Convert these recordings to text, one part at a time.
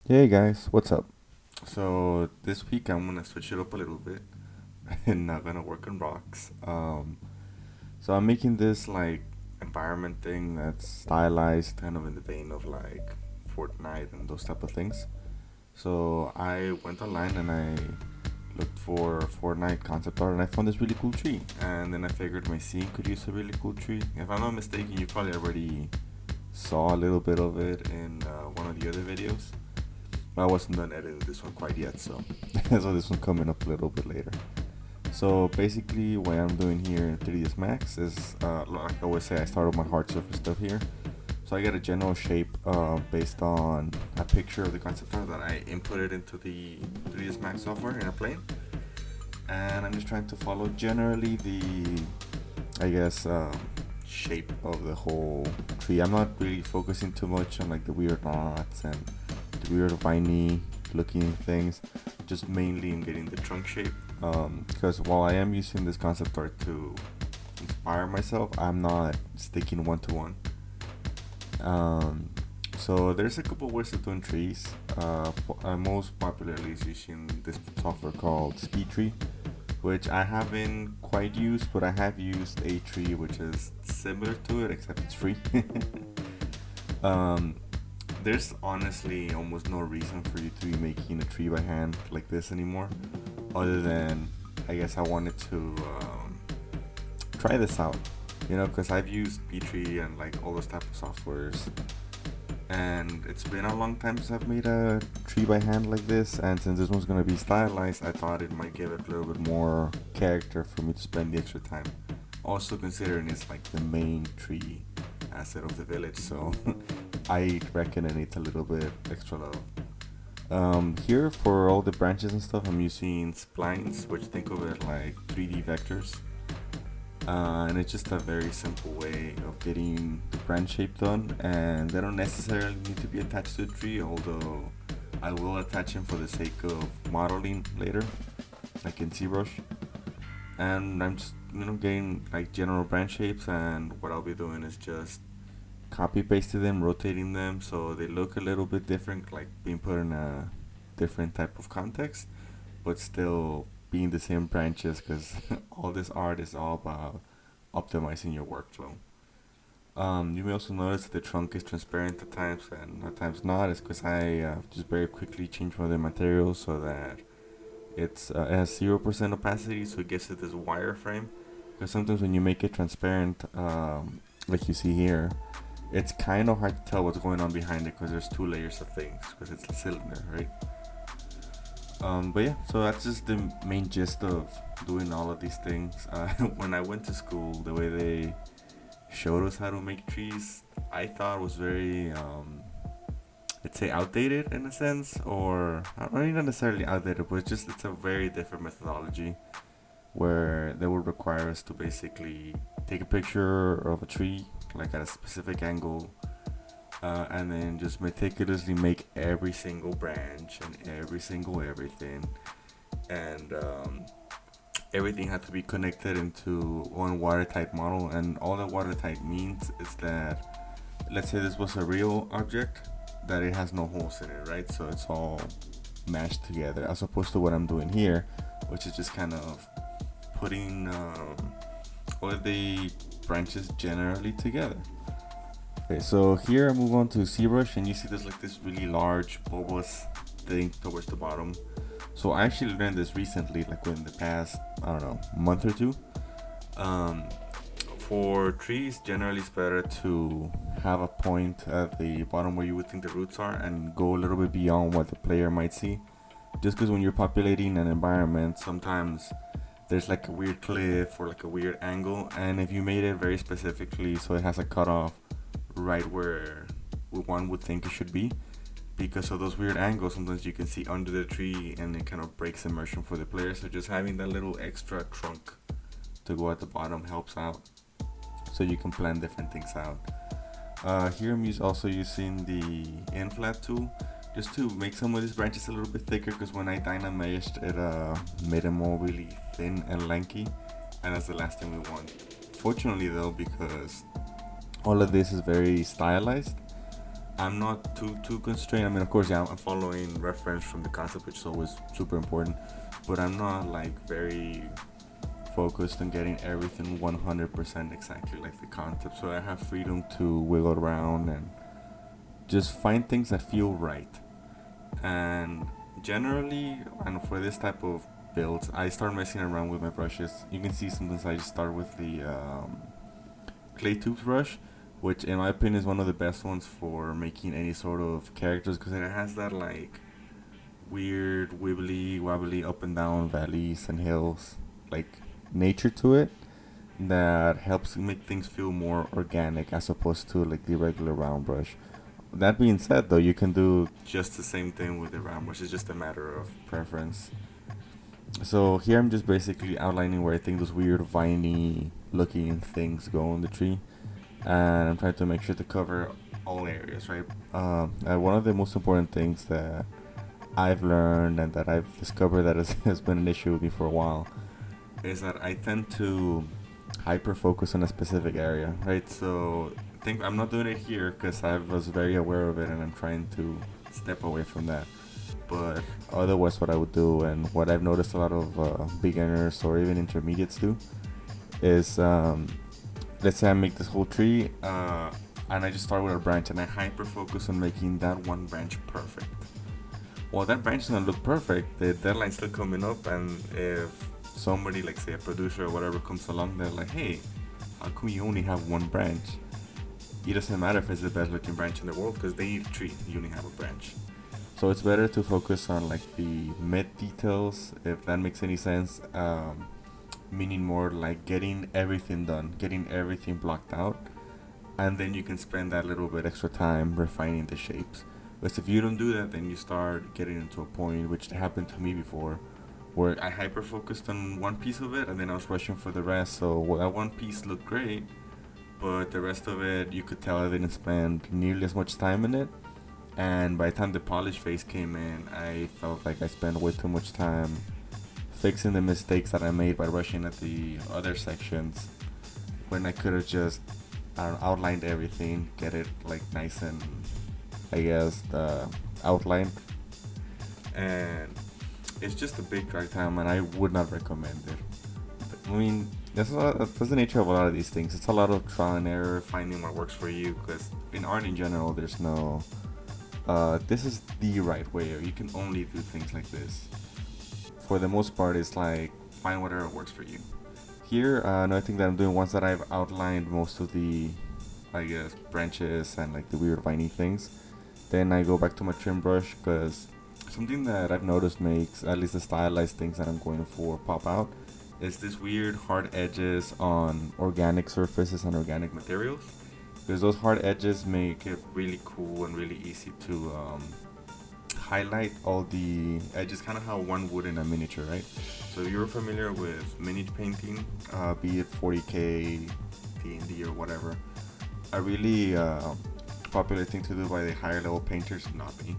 Hey guys, what's up? So this week I'm gonna switch it up a little bit and not gonna work on rocks. So I'm making this like environment thing that's stylized, kind of in the vein of like Fortnite and those type of things. So I went online and I looked for Fortnite concept art and I found this really cool tree. And then I figured my scene could use a really cool tree. If I'm not mistaken, you probably already saw a little bit of it in one of the other videos. I wasn't done editing this one quite yet, so so this one coming up a little bit later. So basically, what I'm doing here in 3ds Max is, like I always say, I start with my hard surface stuff here. So I get a general shape based on a picture of the concept art that I inputted into the 3ds Max software in a plane, and I'm just trying to follow generally the, I guess, shape of the whole tree. I'm not really focusing too much on like the weird knots and the weird viney looking things. Just mainly in getting the trunk shape. Because while I am using this concept art to inspire myself, I'm not sticking one to one. Um, so there's a couple ways of doing trees. Most popularly is using this software called Speed which I haven't quite used, but I have used a tree which is similar to it, except it's free. um, there's honestly almost no reason for you to be making a tree by hand like this anymore, other than I guess I wanted to try this out, because I've used Tree and like all those type of softwares, and it's been a long time since I've made a tree by hand like this. And since this one's gonna be stylized, I thought it might give it a little bit more character for me to spend the extra time. Also considering it's like the main tree asset of the village, so I reckon it needs a little bit extra love. Here for all the branches and stuff, I'm using splines, which think of it like 3D vectors. And it's just a very simple way of getting the branch shape done, and they don't necessarily need to be attached to a tree, although I will attach them for the sake of modeling later, like in CBrush. And I'm just getting like general branch shapes, and what I'll be doing is just copy pasting them, rotating them so they look a little bit different, like being put in a different type of context, but still being the same branches, because all this art is all about optimizing your workflow. You may also notice that the trunk is transparent at times and at times not. It's because I just very quickly change one of the materials so that it has 0% opacity, so it gives it this wireframe. Because sometimes when you make it transparent, like you see here, it's kind of hard to tell what's going on behind it because there's two layers of things because it's a cylinder, right? But yeah, so that's just the main gist of doing all of these things. When I went to school, the way they showed us how to make trees, I thought was very, let's say, outdated in a sense, or not even necessarily outdated, but it's a very different methodology where they would require us to basically take a picture of a tree, like at a specific angle, and then just meticulously make every single branch and every single everything, and everything had to be connected into one watertight model. And all that watertight means is that, let's say this was a real object, that it has no holes in it, right? So it's all mashed together, as opposed to what I'm doing here, which is just kind of putting all of the branches generally together. Okay, so here I move on to ZBrush, and you see there's like this really large bulbous thing towards the bottom. So I actually learned this recently, like within the past, I don't know, month or two. Um, for trees, generally it's better to have a point at the bottom where you would think the roots are and go a little bit beyond what the player might see. Just because when you're populating an environment, sometimes there's like a weird cliff or like a weird angle, and if you made it very specifically so it has a cutoff right where one would think it should be, because of those weird angles, sometimes you can see under the tree and it kind of breaks immersion for the player. So just having that little extra trunk to go at the bottom helps out, so you can plan different things out. Here I'm also using the inflat tool just to make some of these branches a little bit thicker, because when I dynameshed it, made them all really thin and lanky, and that's the last thing we want. Fortunately though, because all of this is very stylized, I'm not too constrained. I mean, of course, yeah, I'm following reference from the concept, which is always super important. But I'm not like very focused on getting everything 100% exactly like the concept. So I have freedom to wiggle around and just find things that feel right. And generally, and for this type of builds, I start messing around with my brushes. You can see sometimes I just start with the clay tubes brush, which in my opinion is one of the best ones for making any sort of characters because it has that like weird wibbly wobbly up and down valleys and hills like nature to it that helps make things feel more organic as opposed to like the regular round brush. That being said, though, you can do just the same thing with the round brush. It's just a matter of preference. So here I'm just basically outlining where I think those weird viney looking things go on the tree, and I'm trying to make sure to cover all areas, right? One of the most important things that I've learned and that I've discovered that has been an issue with me for a while is that I tend to hyper focus on a specific area, right? So I think I'm not doing it here because I was very aware of it and I'm trying to step away from that. But otherwise, what I would do and what I've noticed a lot of beginners or even intermediates do is let's say I make this whole tree and I just start with a branch and I hyper focus on making that one branch perfect. Well, that branch is gonna look perfect. The deadline's still coming up, and if somebody, like say a producer or whatever, comes along, they're like, "Hey, how come you only have one branch?" It doesn't matter if it's the best looking branch in the world because they need a tree. You only have a branch. So it's better to focus on like the mid details, if that makes any sense. Meaning more like getting everything done, getting everything blocked out, and then you can spend that little bit extra time refining the shapes. But if you don't do that, then you start getting into a point, which happened to me before, where I hyper focused on one piece of it and then I was rushing for the rest. So that one piece looked great, but the rest of it, you could tell I didn't spend nearly as much time in it. And by the time the polish phase came in, I felt like I spent way too much time fixing the mistakes that I made by rushing at the other sections when I could have just outlined everything, get it like nice and I guess the outline, and it's just a big drag time, and I would not recommend it. I mean, that's the nature of a lot of these things. It's a lot of trial and error, finding what works for you. Because in art in general, there's no, this is the right way, or you can only do things like this. For the most part, it's like find whatever works for you. Here, another thing that I'm doing once that I've outlined most of the, I guess, branches and like the weird viney things, then I go back to my trim brush because something that I've noticed makes at least the stylized things that I'm going for pop out is this weird hard edges on organic surfaces and organic materials. Because those hard edges make it really cool and really easy to highlight all the edges, kind of how one would in a miniature, right? So if you're familiar with miniature painting, be it 40K, D&D or whatever, a really popular thing to do by the higher level painters, not me,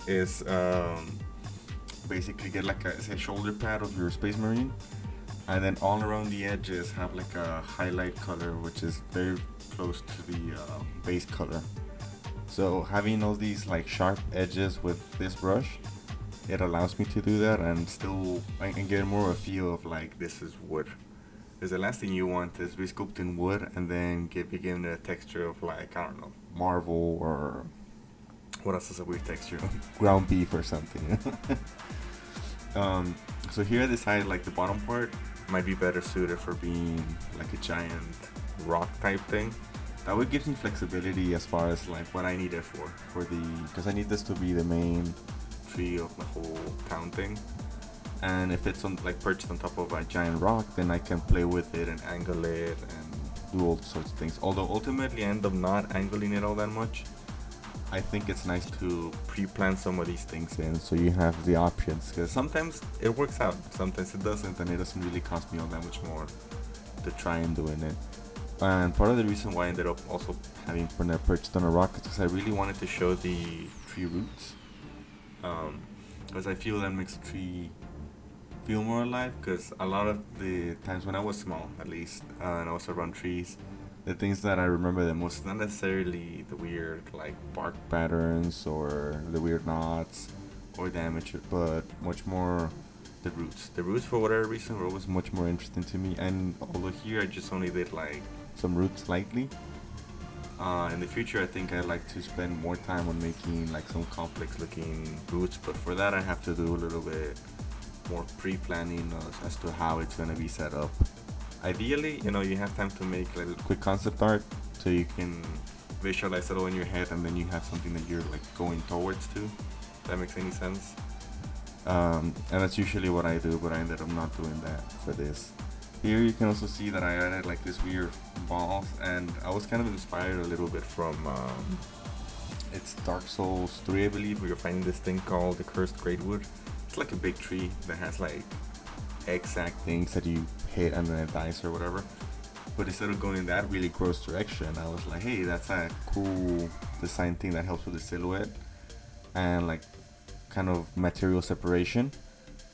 is basically get like a shoulder pad of your Space Marine, and then all around the edges have like a highlight color which is very close to the base color. So having all these like sharp edges with this brush, it allows me to do that and still I can get more of a feel of like this is wood. Because the last thing you want is resculpting wood and then giving it a texture of like, I don't know, marble or what else is a weird texture? Ground beef or something. So here I decided like the bottom part might be better suited for being like a giant rock type thing. That would give me flexibility as far as like what I need it for the, because I need this to be the main tree of the whole town thing. And if it's on like perched on top of a giant rock, then I can play with it and angle it and do all sorts of things. Although ultimately I end up not angling it all that much. I think it's nice to pre-plan some of these things in so you have the options, because sometimes it works out, sometimes it doesn't, and it doesn't really cost me all that much more to try and doing it. And part of the reason why I ended up also having perched on a rock is because I really wanted to show the tree roots, because I feel that makes the tree feel more alive. Because a lot of the times when I was small, at least, and I was around trees, the things that I remember the most, not necessarily the weird like bark patterns or the weird knots or damage, but much more the roots. The roots, for whatever reason, were always much more interesting to me. And although here I just only did like some roots slightly, in the future I think I'd like to spend more time on making like some complex looking roots. But for that I have to do a little bit more pre-planning as to how it's gonna be set up. Ideally, you have time to make like a quick concept art so you can visualize it all in your head, and then you have something that you're like going towards to. If that makes any sense. And that's usually what I do, but I ended up not doing that for this. Here you can also see that I added like this weird balls, and I was kind of inspired a little bit from it's Dark Souls 3, I believe, where you're finding this thing called the Cursed Greatwood. It's like a big tree that has like exact things that you hit and then it dies or whatever. But instead of going in that really gross direction, I was like, hey, that's a cool design thing that helps with the silhouette and like kind of material separation.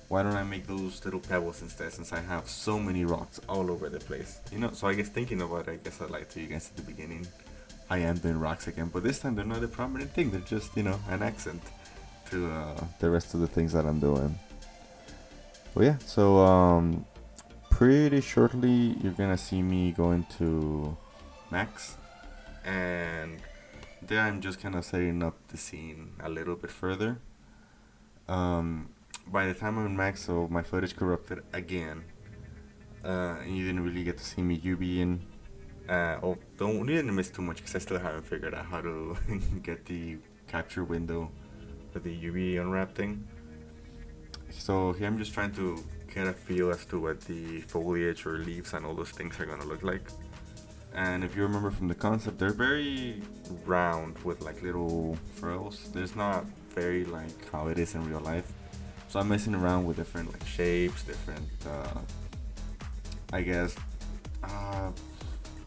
Why don't I make those little pebbles instead, since I have so many rocks all over the place? So I guess thinking about it, I guess I lied to you guys at the beginning. I am doing rocks again, but this time they're not a prominent thing. They're just, an accent to the rest of the things that I'm doing. Well, yeah, so pretty shortly you're gonna see me going to Max, and there I'm just kind of setting up the scene a little bit further. By the time I'm in Max, so my footage corrupted again, and you didn't really get to see me UVing. You didn't miss too much because I still haven't figured out how to get the capture window for the UV unwrap thing. So here I'm just trying to get a feel as to what the foliage or leaves and all those things are gonna look like. And if you remember from the concept, they're very round with like little furrows. There's not very like how it is in real life. So I'm messing around with different like shapes, different I guess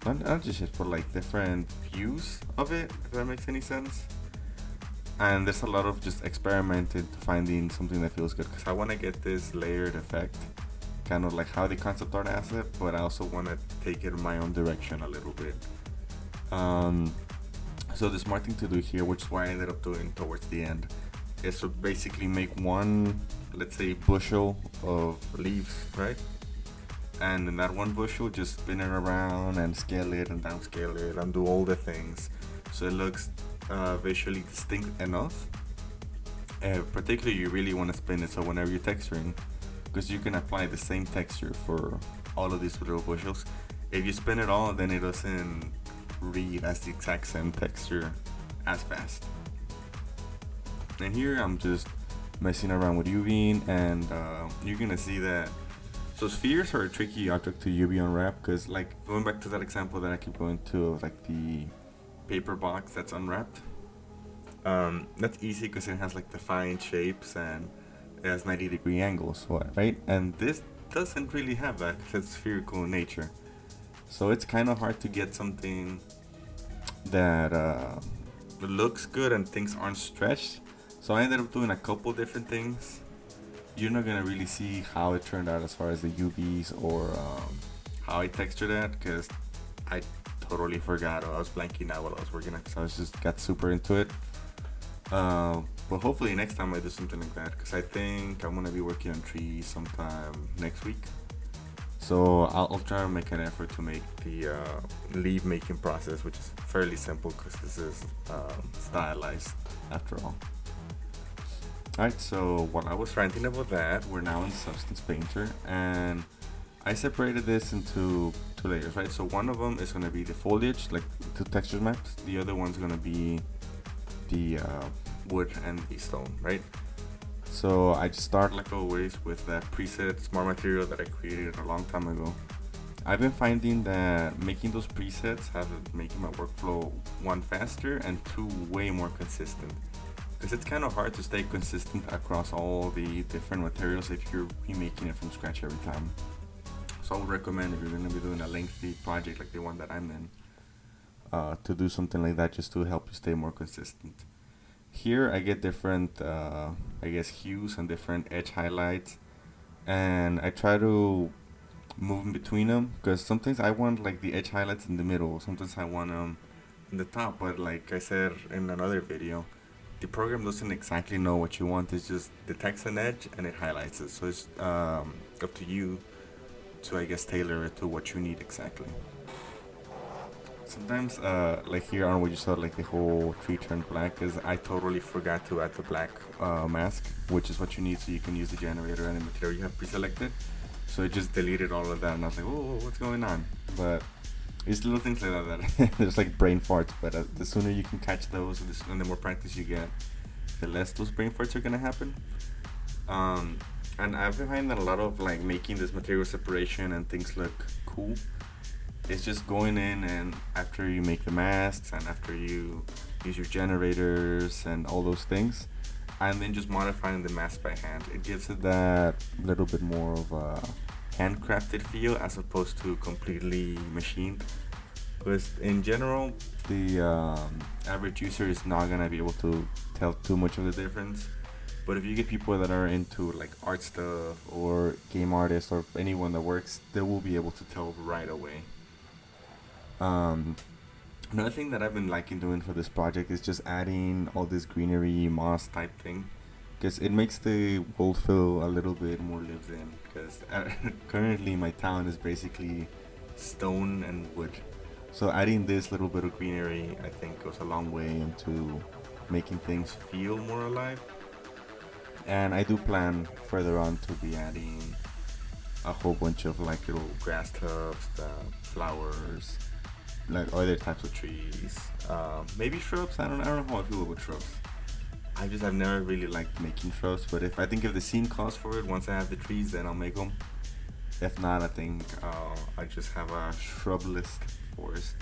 not just shapes, but like different views of it, if that makes any sense. And there's a lot of just experimenting to finding something that feels good, because I want to get this layered effect, kind of like how the concept art has it, but I also want to take it in my own direction a little bit. So the smart thing to do here, which is why I ended up doing towards the end, is to basically make one, let's say, bushel of leaves, right? And in that one bushel, just spin it around and scale it and downscale it and do all the things so it looks visually distinct enough. Particularly, you really want to spin it so whenever you're texturing, because you can apply the same texture for all of these little bushels. If you spin it all, then it doesn't read as the exact same texture as fast. And here I'm just messing around with UVing, and you're gonna see that. So spheres are a tricky object to UV unwrap, because like going back to that example that I keep going to, like the paper box that's unwrapped. That's easy because it has like defined shapes and it has 90-degree angles, right? And this doesn't really have that because it's spherical in nature. So it's kind of hard to get something that looks good and things aren't stretched. So I ended up doing a couple different things. You're not gonna really see how it turned out as far as the UVs or how I textured that, because I totally forgot. I was blanking out while I was working on it, so I just got super into it. But hopefully next time I do something like that, because I think I'm gonna be working on trees sometime next week. So I'll try to make an effort to make the leaf making process, which is fairly simple because this is stylized after all. Alright, so while I was ranting about that, we're now in Substance Painter, and I separated this into two layers, right? So one of them is going to be the foliage, like the texture maps. The other one's going to be the wood and the stone, right? So I just start, like always, with that preset smart material that I created a long time ago. I've been finding that making those presets have making my workflow, one, faster, and two, way more consistent. Because it's kind of hard to stay consistent across all the different materials if you're remaking it from scratch every time. So I would recommend, if you're going to be doing a lengthy project like the one that I'm in, to do something like that just to help you stay more consistent. Here I get different, I guess, hues and different edge highlights, and I try to moving between them, because sometimes I want like the edge highlights in the middle, sometimes I want them in the top, but like I said in another video, the program doesn't exactly know what you want. It just detects an edge and it highlights it, so it's up to you to, I guess, tailor it to what you need exactly. Sometimes, like here on what you saw, like the whole tree turned black, is I totally forgot to add the black mask, which is what you need so you can use the generator and the material you have pre-selected. So it just deleted all of that, and I was like, oh, what's going on? But it's little things like that. There's like brain farts, but the sooner you can catch those, and the more practice you get, the less those brain farts are gonna happen. And I've been finding that a lot of like making this material separation and things look cool. It's just going in, and after you make the masks and after you use your generators and all those things, and then just modifying the mask by hand, it gives it that little bit more of a handcrafted feel as opposed to completely machined. Because in general, the average user is not gonna be able to tell too much of the difference. But if you get people that are into like art stuff or game artists or anyone that works, they will be able to tell right away. Um, Another thing that I've been liking doing for this project is just adding all this greenery, moss type thing, because it makes the world feel a little bit more lived in. Because currently my town is basically stone and wood, so adding this little bit of greenery, I think, goes a long way into making things feel more alive. And I do plan further on to be adding a whole bunch of like little grass tufts, flowers, like other types of trees, maybe shrubs. I don't know how I feel about shrubs. I've never really liked making shrubs, but if the scene calls for it, once I have the trees, then I'll make them. If not, I think I just have a shrubless forest.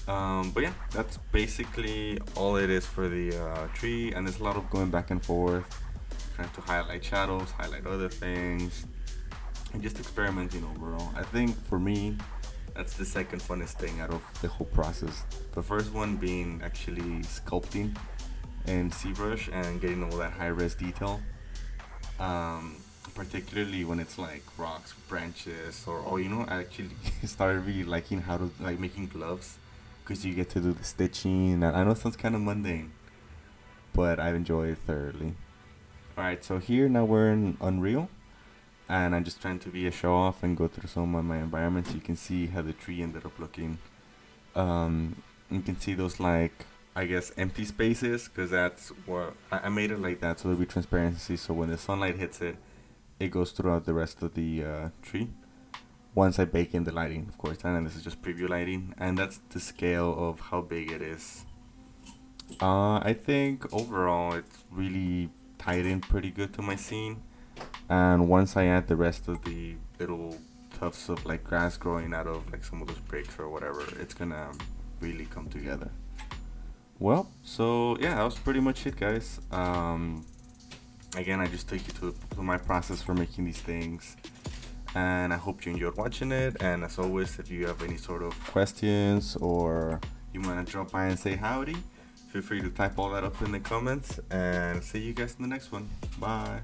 But yeah, that's basically all it is for the tree, and there's a lot of going back and forth, trying to highlight shadows, highlight other things, and just experimenting overall. I think for me, that's the second funnest thing out of the whole process. The first one being actually sculpting in CBrush and getting all that high-res detail. Particularly when it's like rocks, branches, or I actually started really liking how to like making gloves, because you get to do the stitching. And I know it sounds kind of mundane, but I enjoy it thoroughly. Alright, so here now we're in Unreal, and I'm just trying to be a show off and go through some of my environments. You can see how the tree ended up looking. You can see those like, I guess, empty spaces, because that's what I made it like that, so there'll be transparency, so when the sunlight hits it, it goes throughout the rest of the tree. Once I bake in the lighting, of course, and this is just preview lighting, and that's the scale of how big it is. I think overall it's really tied in pretty good to my scene, and once I add the rest of the little tufts of like grass growing out of like some of those bricks or whatever, it's gonna really come together. Well, so yeah, that was pretty much it, guys. Again, I just took you to my process for making these things, and I hope you enjoyed watching it. And as always, if you have any sort of questions or you want to drop by and say howdy, feel free to type all that up in the comments, and see you guys in the next one. Bye.